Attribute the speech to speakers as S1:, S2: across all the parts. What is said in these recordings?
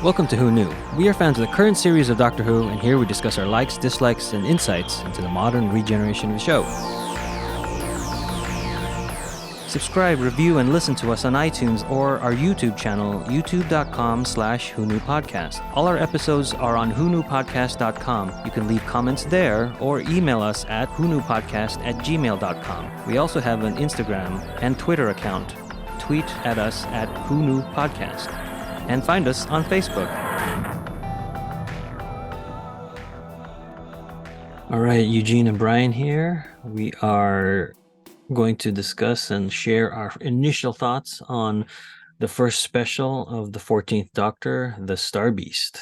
S1: Welcome to Who Knew. We are fans of the current series of Doctor Who, and here we discuss our likes, dislikes, and insights into the modern regeneration of the show. Subscribe, review, and listen to us on iTunes or our YouTube channel, youtube.com/WhoKnewPodcast. All our episodes are on WhoKnewPodcast.com. You can leave comments there or email us at WhoKnewPodcast@gmail.com. We also have an Instagram and Twitter account. Tweet at us at WhoKnewPodcast. And find us on Facebook. All right, Eugene and Brian here. We are going to discuss and share our initial thoughts on the first special of the 14th Doctor, The Star Beast.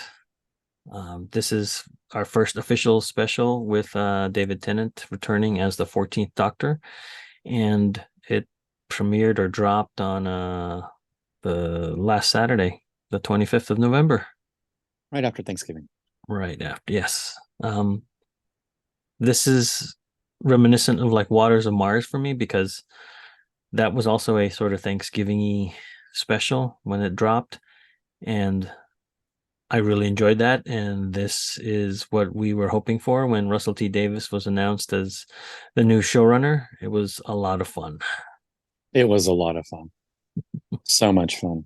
S1: This is our first official special with David Tennant returning as the 14th Doctor, and it premiered or dropped on the last Saturday, the 25th of November.
S2: Right after Thanksgiving.
S1: Right after, yes. This is reminiscent of like Waters of Mars for me, because that was also a sort of Thanksgiving-y special when it dropped, and I really enjoyed that. And this is what we were hoping for when Russell T Davies was announced as the new showrunner. It was a lot of fun.
S2: It was a lot of fun. So much fun.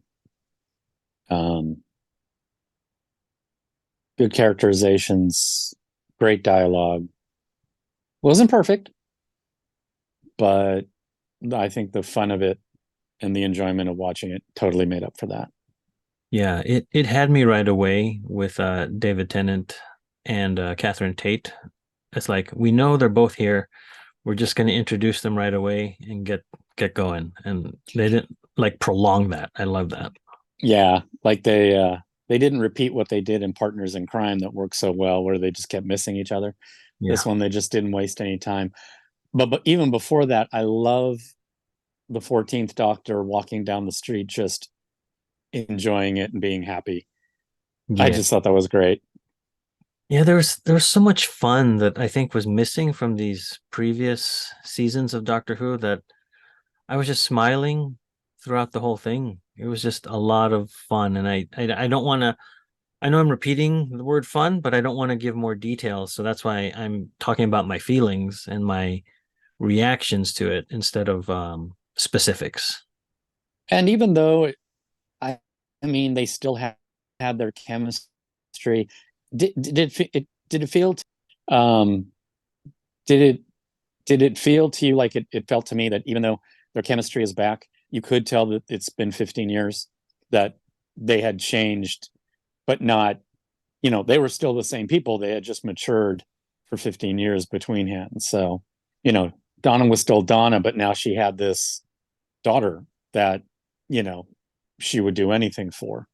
S2: Good characterizations, great dialogue. Wasn't perfect, but I think the fun of it and the enjoyment of watching it totally made up for that.
S1: Yeah, it had me right away with David Tennant and Catherine Tate. It's like, we know they're both here. We're just going to introduce them right away and get going. And they didn't like prolong that. I love that.
S2: Yeah, like they didn't repeat what they did in Partners in Crime that worked so well, where they just kept missing each other. Yeah. This one, they just didn't waste any time. But even before that, I love the 14th Doctor walking down the street, just enjoying it and being happy. Yeah. I just thought that was great.
S1: Yeah, there was so much fun that I think was missing from these previous seasons of Doctor Who, that I was just smiling throughout the whole thing. It was just a lot of fun, and I don't want to. I know I'm repeating the word fun, but I don't want to give more details, so that's why I'm talking about my feelings and my reactions to it instead of specifics.
S2: And even though I mean, they still had their chemistry. Did it feel? Did it feel to you like it felt to me that even though their chemistry is back, you could tell that it's been 15 years, that they had changed, but not, they were still the same people. They had just matured for 15 years between hands. So, Donna was still Donna, but now she had this daughter that, she would do anything for.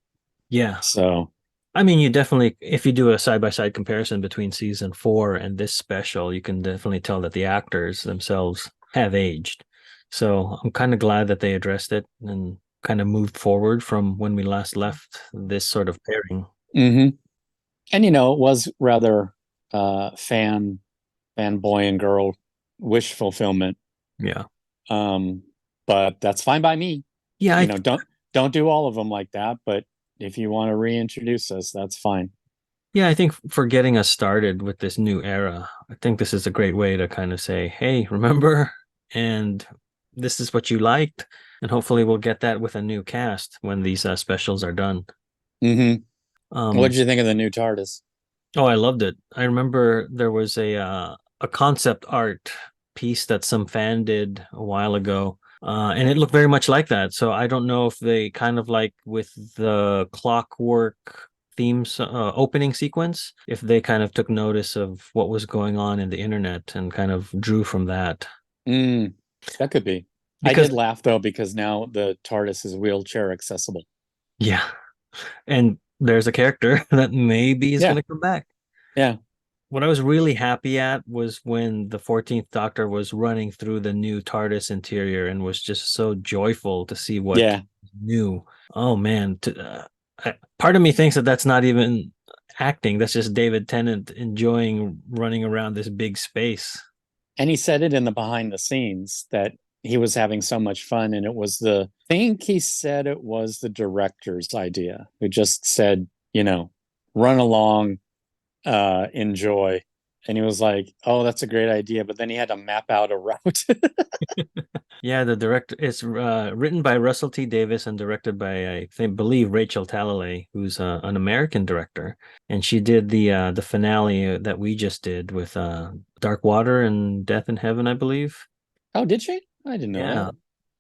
S1: Yeah.
S2: So,
S1: I mean, you definitely, if you do a side-by-side comparison between season 4 and this special, you can definitely tell that the actors themselves have aged. So I'm kind of glad that they addressed it and kind of moved forward from when we last left this sort of pairing.
S2: Mm-hmm. And, it was rather fanboy and girl wish fulfillment.
S1: Yeah.
S2: But that's fine by me.
S1: Yeah.
S2: Don't do all of them like that, but if you want to reintroduce us, that's fine.
S1: Yeah, I think for getting us started with this new era, I think this is a great way to kind of say, hey, remember? And this is what you liked. And hopefully we'll get that with a new cast when these specials are done.
S2: Mm-hmm. What did you think of the new TARDIS?
S1: Oh, I loved it. I remember there was a concept art piece that some fan did a while ago. And it looked very much like that. So I don't know if they kind of like with the clockwork themes opening sequence, if they kind of took notice of what was going on in the internet and kind of drew from that.
S2: That could be. I did laugh though, because now the TARDIS is wheelchair accessible.
S1: Yeah. And there's a character that maybe is going to come back.
S2: Yeah.
S1: What I was really happy at was when the 14th Doctor was running through the new TARDIS interior and was just so joyful to see what new. Oh man, part of me thinks that that's not even acting. That's just David Tennant enjoying running around this big space.
S2: And he said it in the behind the scenes that he was having so much fun, and it was he said it was the director's idea, who just said, you know, run along, enjoy. And he was like, "Oh, that's a great idea," but then he had to map out a route.
S1: Yeah, the director it's written by Russell T Davis and directed by believe Rachel Talalay, who's an American director, and she did the finale that we just did with Dark Water and Death in Heaven, I believe.
S2: Oh, did she? I didn't know
S1: Yeah,
S2: that.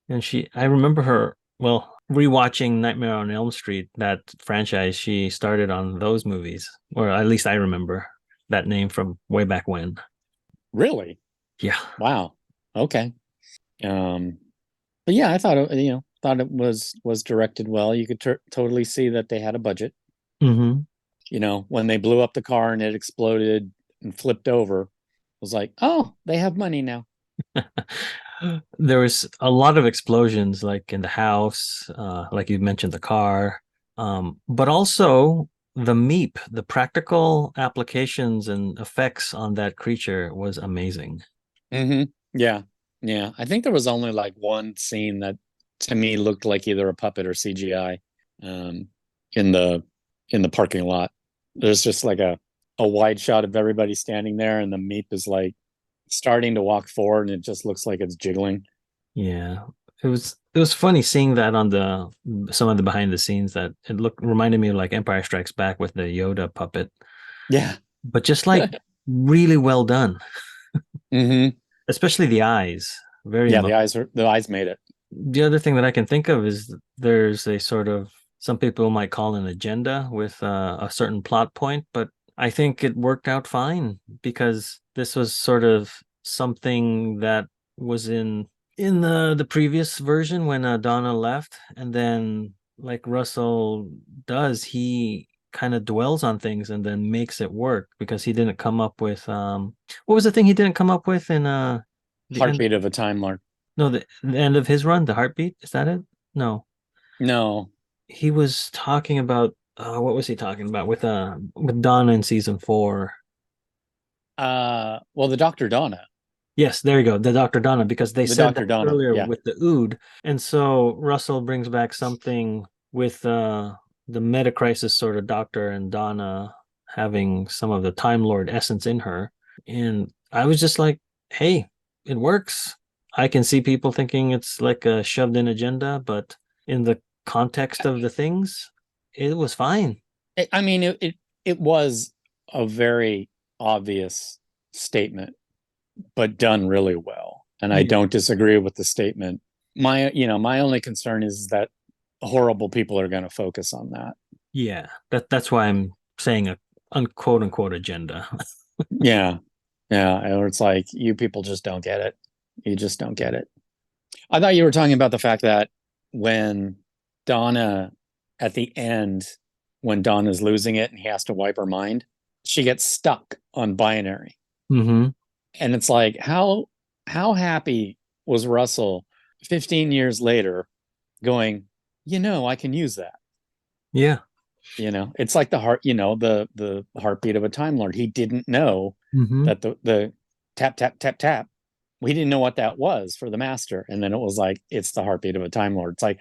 S1: and I remember her, well, rewatching Nightmare on Elm Street, that franchise. She started on those movies, or at least I remember that name from way back when.
S2: Really?
S1: Yeah.
S2: Wow. Okay. Um, but yeah, I thought thought it was directed well. You could totally see that they had a budget.
S1: Hmm.
S2: When they blew up the car and it exploded and flipped over, it was like, oh, they have money now.
S1: There was a lot of explosions, like in the house, like you mentioned, the car, but also the meep, the practical applications and effects on that creature was amazing.
S2: Mm-hmm. Yeah, yeah. I think there was only like one scene that to me looked like either a puppet or CGI, um, in the parking lot. There's just like a wide shot of everybody standing there, and the meep is like starting to walk forward, and it just looks like it's jiggling.
S1: Yeah, it was funny seeing that on the some of the behind the scenes, that it looked reminded me of like Empire Strikes Back with the Yoda puppet,
S2: Yeah.
S1: but just like really well done,
S2: Mm-hmm.
S1: especially the eyes. Very
S2: Yeah,
S1: emotional.
S2: the eyes made it.
S1: The other thing that I can think of is there's a sort of, some people might call an agenda with a certain plot point, but I think it worked out fine because this was sort of something that was in the previous version when Donna left, and then like Russell does, he kind of dwells on things and then makes it work because he didn't come up with what was the thing he didn't come up with in the end.
S2: Heartbeat of a Time Lord.
S1: No, the end of his run, the heartbeat, is that it? No,
S2: No.
S1: he was talking about what was he talking about with Donna in season 4?
S2: Well, the Dr. Donna.
S1: Yes, there you go, the Dr. Donna, because they
S2: The
S1: said
S2: Dr.
S1: that
S2: Donna.
S1: earlier
S2: Yeah.
S1: with the Ood, and so Russell brings back something with the meta crisis sort of doctor and Donna having some of the Time Lord essence in her, and I was just like, hey, it works. I can see people thinking it's like a shoved in agenda, but in the context of the things, it was fine.
S2: I mean, it was a very obvious statement, but done really well. And I
S1: Yeah.
S2: don't disagree with the statement. My only concern is that horrible people are going to focus on that.
S1: Yeah, that's why I'm saying a unquote unquote agenda.
S2: Yeah. Yeah. And it's like, you people just don't get it. You just don't get it. I thought you were talking about the fact that when Donna, at the end, when Donna's losing it and he has to wipe her mind, she gets stuck on binary.
S1: Hmm.
S2: And it's like, how happy was Russell 15 years later going, I can use that.
S1: Yeah.
S2: It's like the heart, the heartbeat of a Time Lord. He didn't know
S1: Hmm.
S2: that the tap, tap, tap, tap. We didn't know what that was for the master. And then it was like, it's the heartbeat of a Time Lord. It's like,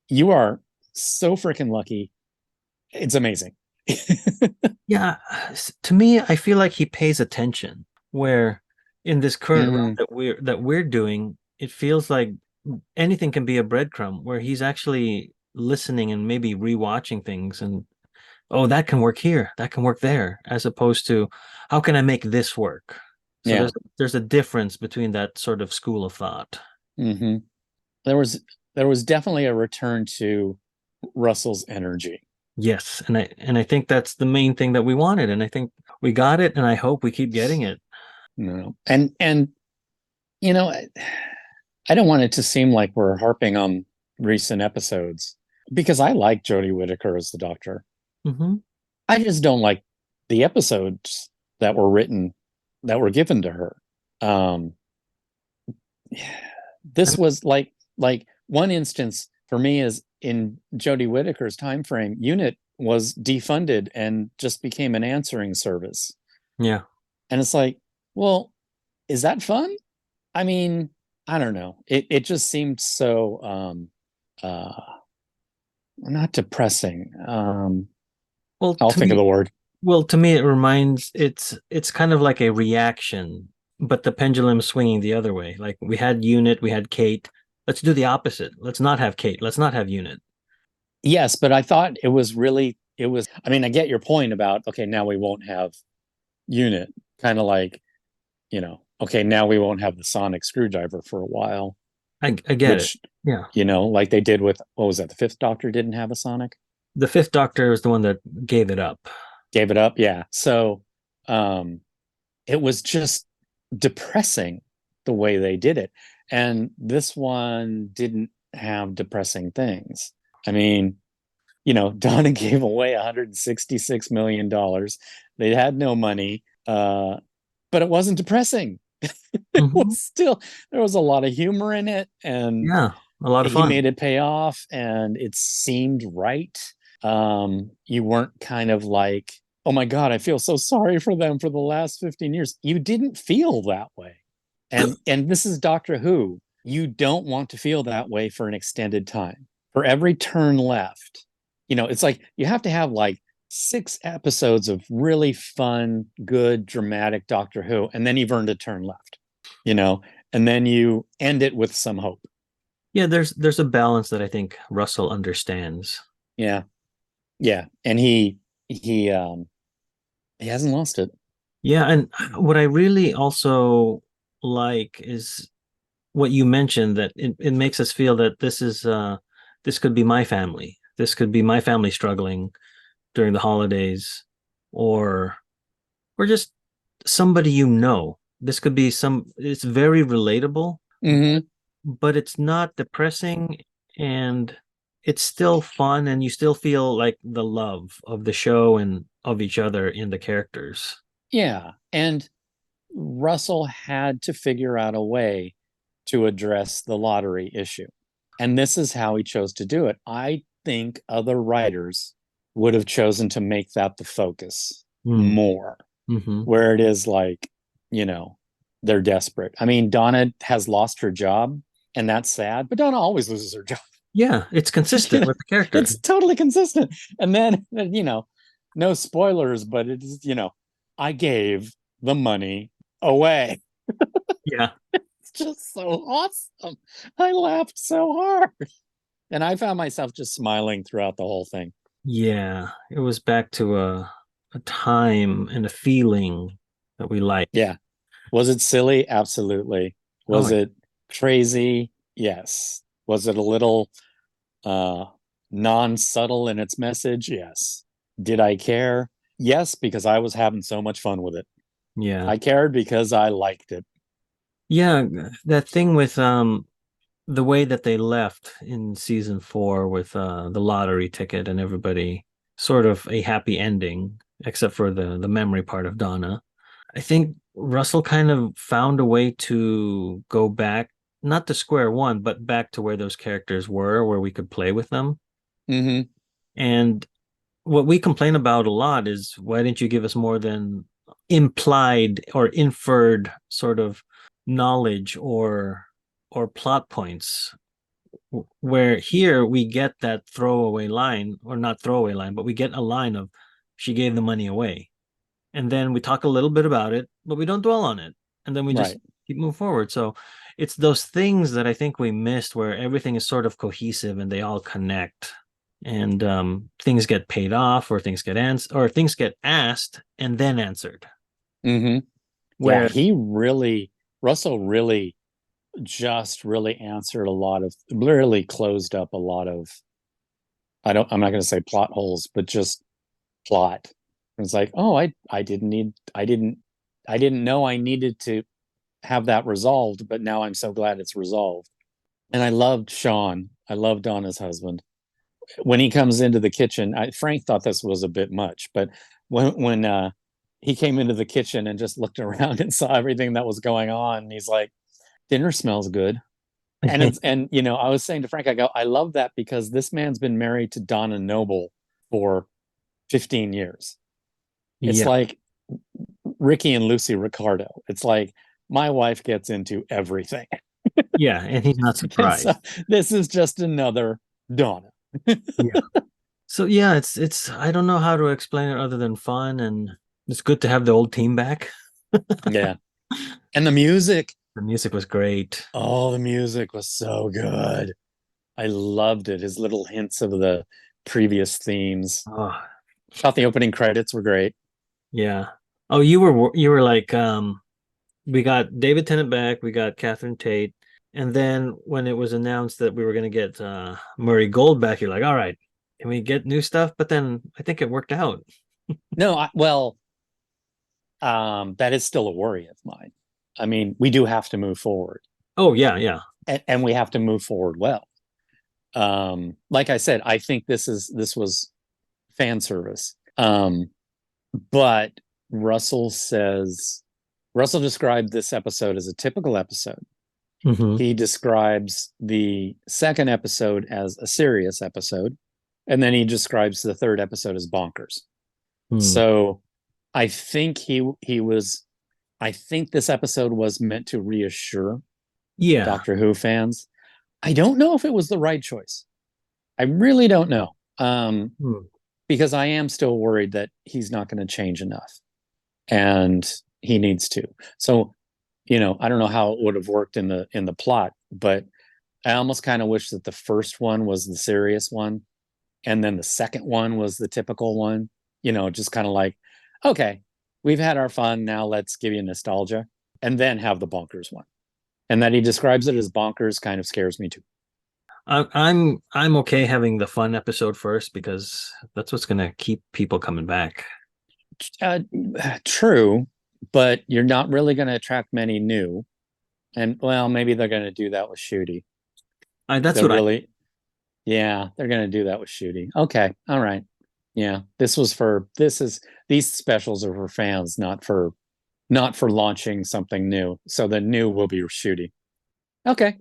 S2: you are so freaking lucky. It's amazing.
S1: Yeah. To me, I feel like he pays attention. Where in this current run
S2: Mm,
S1: that we're doing, it feels like anything can be a breadcrumb. Where he's actually listening and maybe rewatching things, and oh, that can work here, that can work there, as opposed to how can I make this work? So
S2: yeah.
S1: there's a difference between that sort of school of thought.
S2: Hmm. There was there was definitely a return to Russell's energy.
S1: Yes, and I think that's the main thing that we wanted, and I think we got it, and I hope we keep getting it.
S2: No. And you know, I don't want it to seem like we're harping on recent episodes because I like Jodie Whittaker as the Doctor.
S1: Hmm.
S2: I just don't like the episodes that were written that were given to her. Um,
S1: I
S2: this
S1: mean,
S2: was like one instance for me is in Jodie Whittaker's time frame. Unit was defunded and just became an answering service,
S1: yeah.
S2: and it's like, well, is that fun? I mean, I don't know. It just seemed so uh not depressing.
S1: Well,
S2: I'll
S1: to
S2: think of
S1: me,
S2: the word.
S1: well, to me, it reminds it's kind of like a reaction, but the pendulum swinging the other way. Like we had Unit, we had Kate. Let's do the opposite. Let's not have Kate. Let's not have Unit.
S2: Yes, but I thought it was really, it was, I mean, I get your point about, okay, now we won't have Unit, kind of like, okay, now we won't have the sonic screwdriver for a while,
S1: I get it.
S2: which,
S1: Yeah.
S2: like they did with, what was that? The Fifth Doctor didn't have a sonic,
S1: The Fifth Doctor is the one that gave it up.
S2: gave it up. Yeah. So, um, it was just depressing the way they did it. And this one didn't have depressing things. I mean, Donna gave away $166 million. They had no money, but it wasn't depressing. It
S1: Mhm.
S2: was still, there was a lot of humor in it, and
S1: Yeah, a lot of
S2: he
S1: fun.
S2: made it pay off, and it seemed right. You weren't kind of like, oh my God, I feel so sorry for them for the last 15 years. You didn't feel that way. And this is Doctor Who. You don't want to feel that way for an extended time. For every turn left, it's like you have to have like 6 episodes of really fun, good, dramatic Doctor Who, and then you've earned a turn left, you know, and then you end it with some hope.
S1: Yeah, there's a balance that I think Russell understands.
S2: Yeah. Yeah. And he hasn't lost it.
S1: Yeah, and what I really also like is what you mentioned that it makes us feel that this could be my family. This could be my family struggling during the holidays or just somebody you know. This could be it's very relatable,
S2: Mm-hmm.
S1: but it's not depressing and it's still fun and you still feel like the love of the show and of each other in the characters.
S2: Yeah. And Russell had to figure out a way to address the lottery issue. And this is how he chose to do it. I think other writers would have chosen to make that the focus
S1: Mm.
S2: more,
S1: Hmm.
S2: where it is like, you know, they're desperate. I mean, Donna has lost her job, and that's sad, but Donna always loses her job.
S1: Yeah, it's consistent with the character.
S2: It's totally consistent. And then, no spoilers, but it's, I gave the money away.
S1: Yeah.
S2: It's just so awesome. I laughed so hard. And I found myself just smiling throughout the whole thing.
S1: Yeah, it was back to a time and a feeling that we like.
S2: Yeah. Was it silly? Absolutely.
S1: Oh,
S2: Was it crazy? Yes. Was it a little uh non-subtle in its message? Yes. Did I care? Yes, because I was having so much fun with it.
S1: yeah.
S2: I cared because I liked it.
S1: Yeah, that thing with the way that they left in season 4 with the lottery ticket and everybody sort of a happy ending, except for the memory part of Donna. I think Russell kind of found a way to go back, not to square one, but back to where those characters were, where we could play with them.
S2: Mm-hmm.
S1: And what we complain about a lot is why didn't you give us more than implied or inferred sort of knowledge or plot points where here we get that throwaway line or not throwaway line but we get a line of she gave the money away and then we talk a little bit about it but we don't dwell on it and then we just
S2: Right.
S1: keep moving forward. So it's those things that I think we missed where everything is sort of cohesive and they all connect and things get paid off or things get answered or things get asked and then answered
S2: Mm-hmm. Yeah,
S1: where
S2: Russell really just really answered a lot of, really closed up a lot of, I'm not going to say plot holes, but just plot. It's like, oh, I didn't know I needed to have that resolved, but now I'm so glad it's resolved. And I loved Sean. I loved Donna's husband. When he comes into the kitchen, Frank thought this was a bit much, but when he came into the kitchen and just looked around and saw everything that was going on, he's like, dinner smells good. And I was saying to Frank, I go, I love that because this man's been married to Donna Noble for 15 years. It's
S1: yeah,
S2: like Ricky and Lucy Ricardo. It's like my wife gets into everything.
S1: yeah, and he's not
S2: And so
S1: surprised.
S2: this is just another Donna.
S1: Yeah, So yeah, it's I don't know how to explain it other than fun, and it's good to have the old team back.
S2: Yeah. And the music.
S1: The music was great.
S2: Oh, the music was so good. I loved it. His little hints of the previous themes.
S1: Oh,
S2: Thought the opening credits were great.
S1: yeah. Oh, you were like we got David Tennant back, we got Catherine Tate, and then when it was announced that we were going to get Murray Gold back, you're like, all right, can we get new stuff? But then I think it worked out.
S2: No, well, that is still a worry of mine. I mean, we do have to move forward,
S1: Oh yeah, yeah.
S2: and we have to move forward well. Like I said, I think this was fan service. But Russell says Russell described this episode as a typical episode.
S1: Hmm.
S2: He describes the second episode as a serious episode, and then he describes the third episode as bonkers.
S1: Hmm.
S2: So I think he was I think this episode was meant to reassure
S1: Yeah.
S2: Doctor Who fans. I don't know if it was the right choice. I really don't know.
S1: Hmm.
S2: Because I am still worried that he's not going to change enough and he needs to. So, I don't know how it would have worked in the plot, but I almost kind of wish that the first one was the serious one and then the second one was the typical one, just kind of like, okay, we've had our fun, now let's give you nostalgia and then have the bonkers one. And that he describes it as bonkers kind of scares me too.
S1: I'm okay having the fun episode first because that's what's gonna keep people coming back.
S2: Uh, True, but you're not really going to attract many new. And well, maybe they're going to do that with Shooty.
S1: That's
S2: They're
S1: what I
S2: really, yeah, they're going to do that with Shooty. Okay, all right, yeah. These specials are for fans, not for launching something new. So the new will be Shooty. Okay,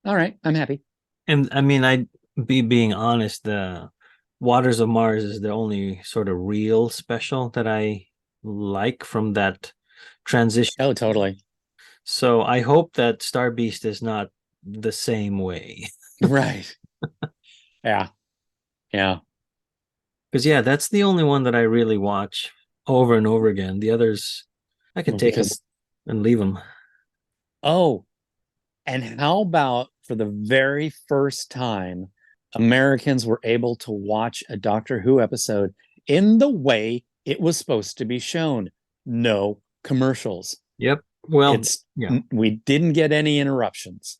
S2: all right, I'm happy.
S1: and I mean I be being honest, the Waters of Mars is the only sort of real special that I like from that transition.
S2: Oh, totally.
S1: So I hope that Star Beast is not the same way.
S2: Right. Yeah. Yeah.
S1: Because yeah, that's the only one that I really watch over and over again. The others I can
S2: Well,
S1: take them
S2: because
S1: and leave them.
S2: oh, and how about for the very first time, Americans were able to watch a Doctor Who episode in the way it was supposed to be shown? No commercials.
S1: Yep. Well,
S2: It's
S1: yeah.
S2: we didn't get any interruptions.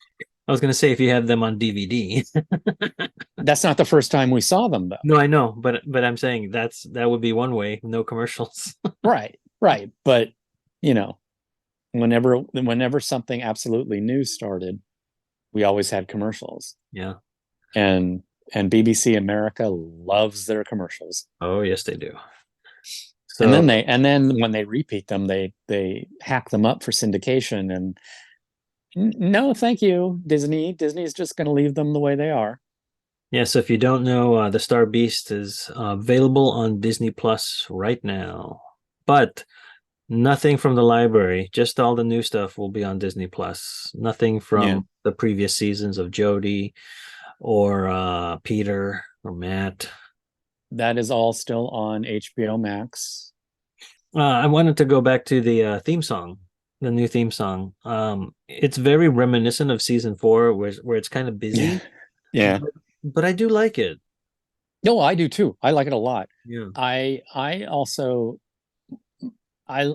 S1: I was gonna say if you had them on DVD.
S2: That's not the first time we saw them though.
S1: No, I know, but I'm saying that would be one way, no commercials.
S2: Right, right. But you know, whenever something absolutely new started, we always had commercials.
S1: Yeah.
S2: And BBC America loves their commercials.
S1: Oh, yes, they do.
S2: And
S1: So
S2: then when they repeat them, they hack them up for syndication. And no, thank you, Disney. Disney's just going to leave them the way they are.
S1: yeah, so if you don't know, the Star Beast is available on Disney Plus right now. But nothing from the library, just all the new stuff will be on Disney Plus. Nothing
S2: Yeah,
S1: from the previous seasons of Jodie or Peter or Matt.
S2: that is all still on HBO Max.
S1: I wanted to go back to the theme song, the new theme song. It's very reminiscent of season 4, where it's kind of
S2: Yeah,
S1: busy,
S2: yeah.
S1: but I do like it.
S2: No, I do too. I like it a lot.
S1: Yeah.
S2: I also I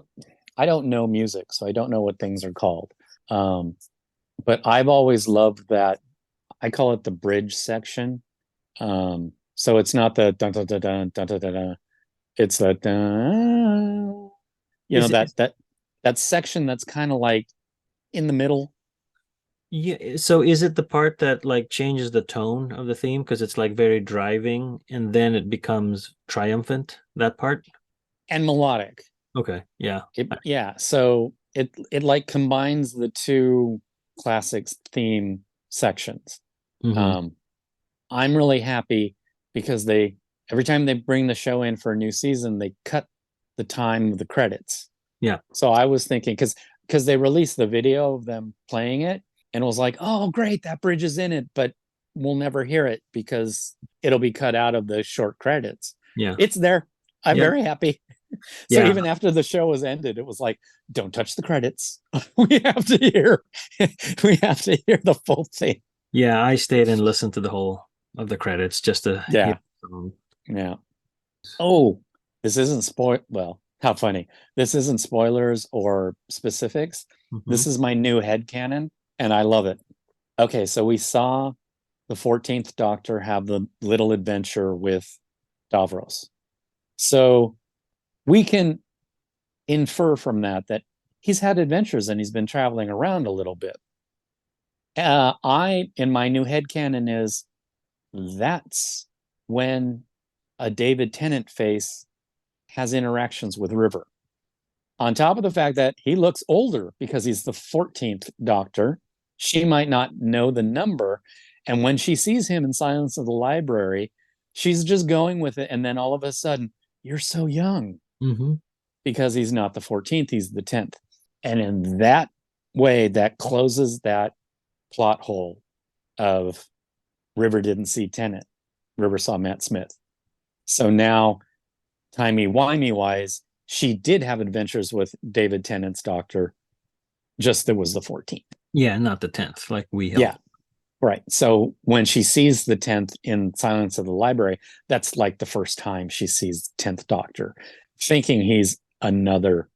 S2: I don't know music, so I don't know what things are called. Um, but I've always loved that. I call it the bridge section. So it's not the dun dun dun dun dun dun dun. Dun. It's the dun,
S1: Is it?
S2: that section that's kind of like in the middle.
S1: Yeah. So is it the part that like changes the tone of the theme because it's like very driving and then it becomes triumphant, that part?
S2: And melodic.
S1: Okay. Yeah.
S2: Yeah. So it like combines the two classics theme sections.
S1: Hmm.
S2: Um, I'm really happy because they every time they bring the show in for a new season, they cut the time of the credits.
S1: Yeah.
S2: So I was thinking because they released the video of them playing it and it was like, oh great, that bridge is in it, but we'll never hear it because it'll be cut out of the short credits.
S1: Yeah.
S2: It's there. I'm
S1: Yeah.
S2: very happy. So
S1: Yeah.
S2: even after the show was ended, it was like, don't touch the credits. we have to hear we have to hear the full thing.
S1: Yeah. I stayed and listened to the whole of the credits just to hear
S2: Yeah.
S1: the song.
S2: Yeah. Oh, this isn't well, how funny. This isn't spoilers or specifics.
S1: Mhm.
S2: This is my new headcanon, and I love it. Okay, so we saw the 14th Doctor have the little adventure with Davros. So we can infer from that that he's had adventures and he's been traveling around a little bit. In my new headcanon is that's when a David Tennant face has interactions with River. On top of the fact that he looks older because he's the 14th Doctor, she might not know the number. And when she sees him in Silence of the Library, she's just going with it. And then all of a sudden, you're so young
S1: Mhm.
S2: because he's not the 14th, he's the 10th. And in that way, that closes that plot hole of River didn't see Tennant, River saw Matt Smith. So now, timey-wimey wise, she did have adventures with David Tennant's Doctor, just that was the 14th.
S1: Yeah, not the 10th, like we held.
S2: Yeah, right. So when she sees the 10th in Silence of the Library, that's like the first time she sees 10th Doctor, thinking he's another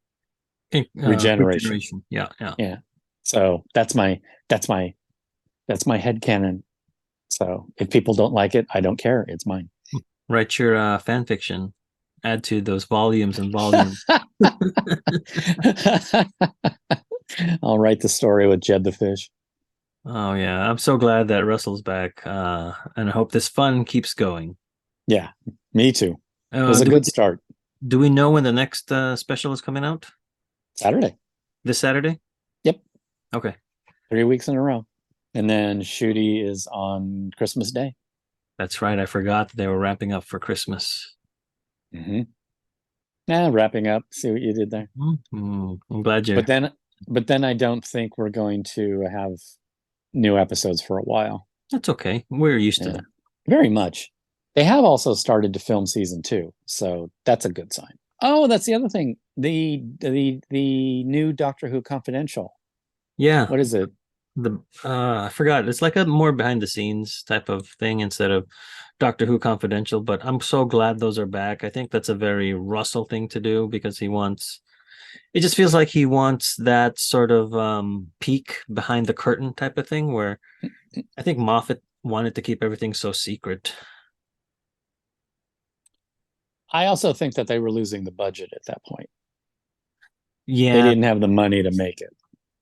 S2: regeneration.
S1: Yeah, yeah.
S2: Yeah. So that's my headcanon. So if people don't like it, I don't care. It's mine.
S1: Write your fan fiction. Add to those volumes and volumes.
S2: I'll write the story with Jed the Fish.
S1: Oh yeah, I'm so glad that Russell's back, and I hope this fun keeps going.
S2: Yeah, me too. It was a
S1: Do we
S2: good start.
S1: do we know when the next special is coming out?
S2: Saturday.
S1: This Saturday?
S2: Yep.
S1: Okay,
S2: 3 weeks in a row. And then Shooty is on Christmas Day.
S1: that's right. I forgot that they were wrapping up for Christmas.
S2: Mm-hmm. Yeah, wrapping up. See what you did there.
S1: I'm glad you.
S2: But then I don't think we're going to have new episodes for a while.
S1: That's okay. We're used to
S2: Yeah,
S1: that.
S2: very much. They have also started to film season 2, so that's a good sign. Oh, that's the other thing. The new Doctor Who Confidential.
S1: Yeah,
S2: What is it?
S1: I forgot. It's like a more behind the scenes type of thing instead of Doctor Who Confidential, but I'm so glad those are back. I think that's a very Russell thing to do because it just feels like he wants that sort of peek behind the curtain type of thing where I think Moffat wanted to keep everything so secret.
S2: I also think that they were losing the budget at that point. They
S1: Yeah,
S2: didn't have the money to make it.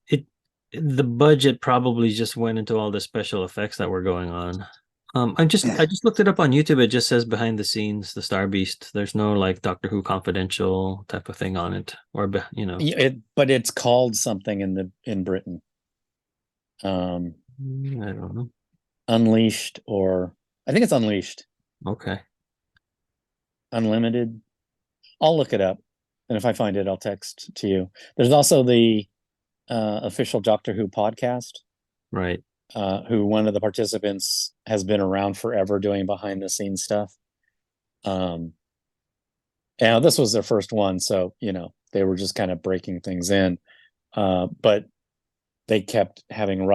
S1: it the budget probably just went into all the special effects that were going on. I just looked it up on YouTube. It just says behind the scenes, the Star Beast. There's no like Doctor Who Confidential type of thing on it, or
S2: But it's called something in Britain.
S1: I don't know.
S2: Unleashed, or I think it's Unleashed,
S1: Okay,
S2: Unlimited. I'll look it up, and if I find it, I'll text to you. There's also the official Doctor Who podcast,
S1: right.
S2: who one of the participants has been around forever doing behind the scenes stuff. And this was their first one, so they were just kind of breaking things in, but they kept having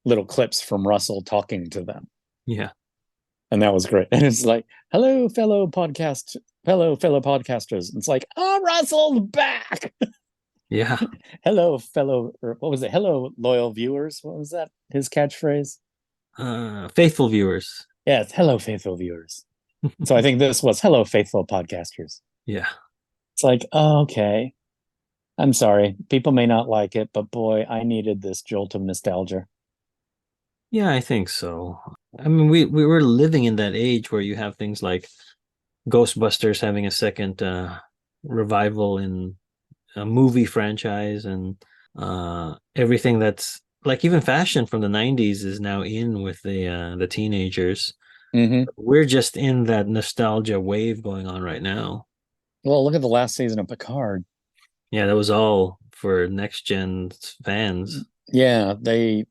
S2: little clips from Russell talking to them,
S1: Yeah,
S2: and that was great. And it's like, hello, fellow podcasters. It's like, oh, Russell's back.
S1: yeah.
S2: Hello, what was it? Hello, loyal viewers. What was that? His catchphrase?
S1: Faithful viewers.
S2: Yes, hello, faithful viewers. So I think this was hello, faithful podcasters.
S1: Yeah.
S2: It's like, oh, okay. I'm sorry. People may not like it, but boy, I needed this jolt of nostalgia.
S1: Yeah, I think so. I mean, we were living in that age where you have things like Ghostbusters having a second revival in a movie franchise, and everything that's like even fashion from the 90s is now in with the teenagers.
S2: Mm-hmm.
S1: We're just in that nostalgia wave going on right now.
S2: Well, look at the last season of Picard.
S1: Yeah, that was all for next gen fans.
S2: Yeah, they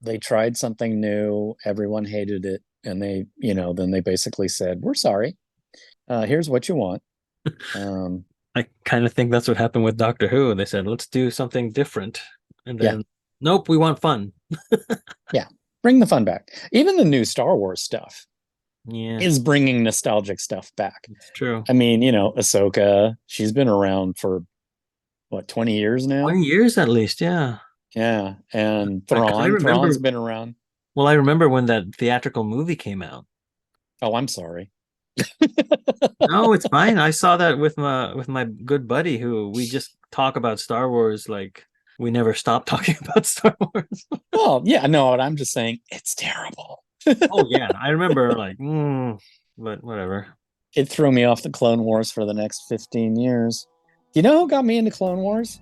S2: they tried something new, everyone hated it, and then they basically said, "We're sorry. Here's what you want."
S1: I kind of think that's what happened with Doctor Who. They said, let's do something different. And
S2: Yeah.
S1: then, nope, we want fun.
S2: Yeah, bring the fun back. Even the new Star Wars stuff
S1: Yeah,
S2: is bringing nostalgic stuff back.
S1: it's true.
S2: I mean, Ahsoka, she's been around for what, 20 years now?
S1: 20 years at least, yeah.
S2: Yeah, and
S1: 'Cause I remember,
S2: Thrawn's been around.
S1: well, I remember when that theatrical movie came out.
S2: Oh, I'm sorry.
S1: No, it's fine. I saw that with my good buddy who we just talk about Star Wars like we never stop talking about Star Wars.
S2: Well, yeah, no, I'm just saying it's terrible.
S1: Oh yeah, I remember like, but whatever.
S2: It threw me off the Clone Wars for the next 15 years. You know who got me into Clone Wars?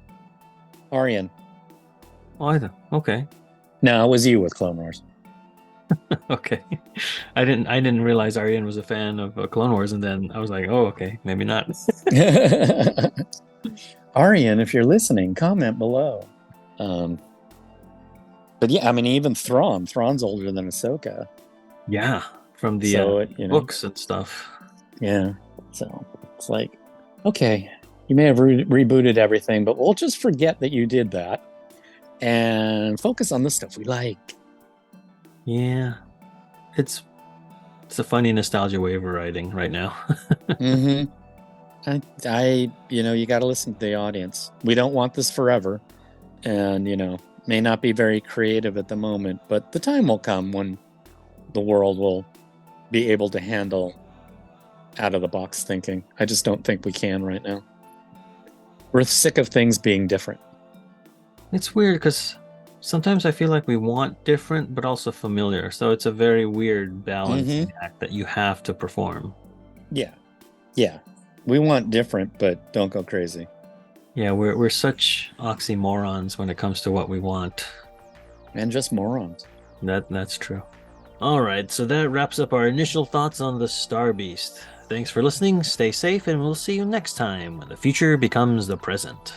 S2: Aryan.
S1: Oh, okay.
S2: No, it was you with Clone Wars.
S1: Okay. I didn't realize Aryan was a fan of Clone Wars, and then I was like, oh, okay, maybe not.
S2: Aryan, if you're listening, comment below. But yeah, I mean, even Thrawn's older than Ahsoka.
S1: Yeah, from the books and stuff.
S2: Yeah, so it's like, okay, you may have rebooted everything, but we'll just forget that you did that and focus on the stuff we like.
S1: Yeah, it's a funny nostalgia wave we're riding right now.
S2: Mm-hmm. You got to listen to the audience. We don't want this forever, and may not be very creative at the moment, but the time will come when the world will be able to handle out of the box thinking. I just don't think we can right now. We're sick of things being different.
S1: It's weird because sometimes I feel like we want different, but also familiar. So it's a very weird balancing act that you have to perform.
S2: Yeah. We want different, but don't go crazy.
S1: Yeah, we're such oxymorons when it comes to what we want.
S2: And just morons.
S1: That's true. All right, so that wraps up our initial thoughts on the Star Beast. Thanks for listening, stay safe, and we'll see you next time when the future becomes the present.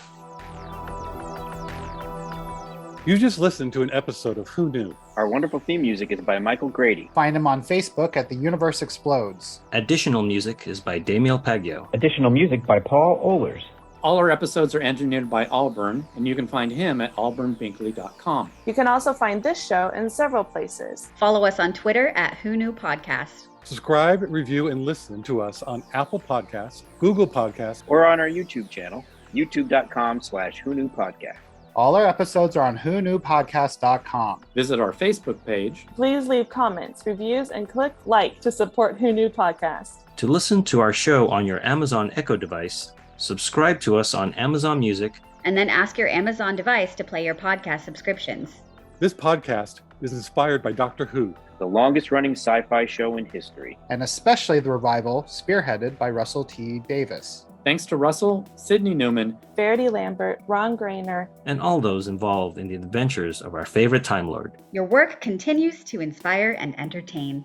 S3: You just listened to an episode of Who Knew?
S4: Our wonderful theme music is by Michael Grady.
S5: Find him on Facebook at The Universe Explodes.
S1: Additional music is by Damiel Paggio.
S6: Additional music by Paul Ohlers.
S2: All our episodes are engineered by Auburn, and you can find him at auburnbinkley.com.
S7: You can also find this show in several places.
S8: Follow us on Twitter at Who Knew Podcast.
S3: Subscribe, review, and listen to us on Apple Podcasts, Google Podcasts,
S4: or on our YouTube channel, youtube.com/whoknewpodcast.
S5: All our episodes are on whoknewpodcast.com.
S2: Visit our Facebook page.
S7: Please leave comments, reviews, and click like to support Who Knew Podcast.
S1: To listen to our show on your Amazon Echo device, subscribe to us on Amazon Music,
S8: and then ask your Amazon device to play your podcast subscriptions.
S3: This podcast is inspired by Doctor Who,
S4: the longest-running sci-fi show in history,
S5: and especially the revival spearheaded by Russell T. Davies.
S2: Thanks to Russell, Sidney Newman,
S7: Verity Lambert, Ron Grainer,
S1: and all those involved in the adventures of our favorite Time Lord.
S8: Your work continues to inspire and entertain.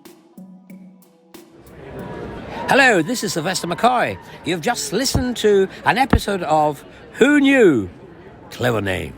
S9: Hello, this is Sylvester McCoy. You've just listened to an episode of Who Knew? Clever name.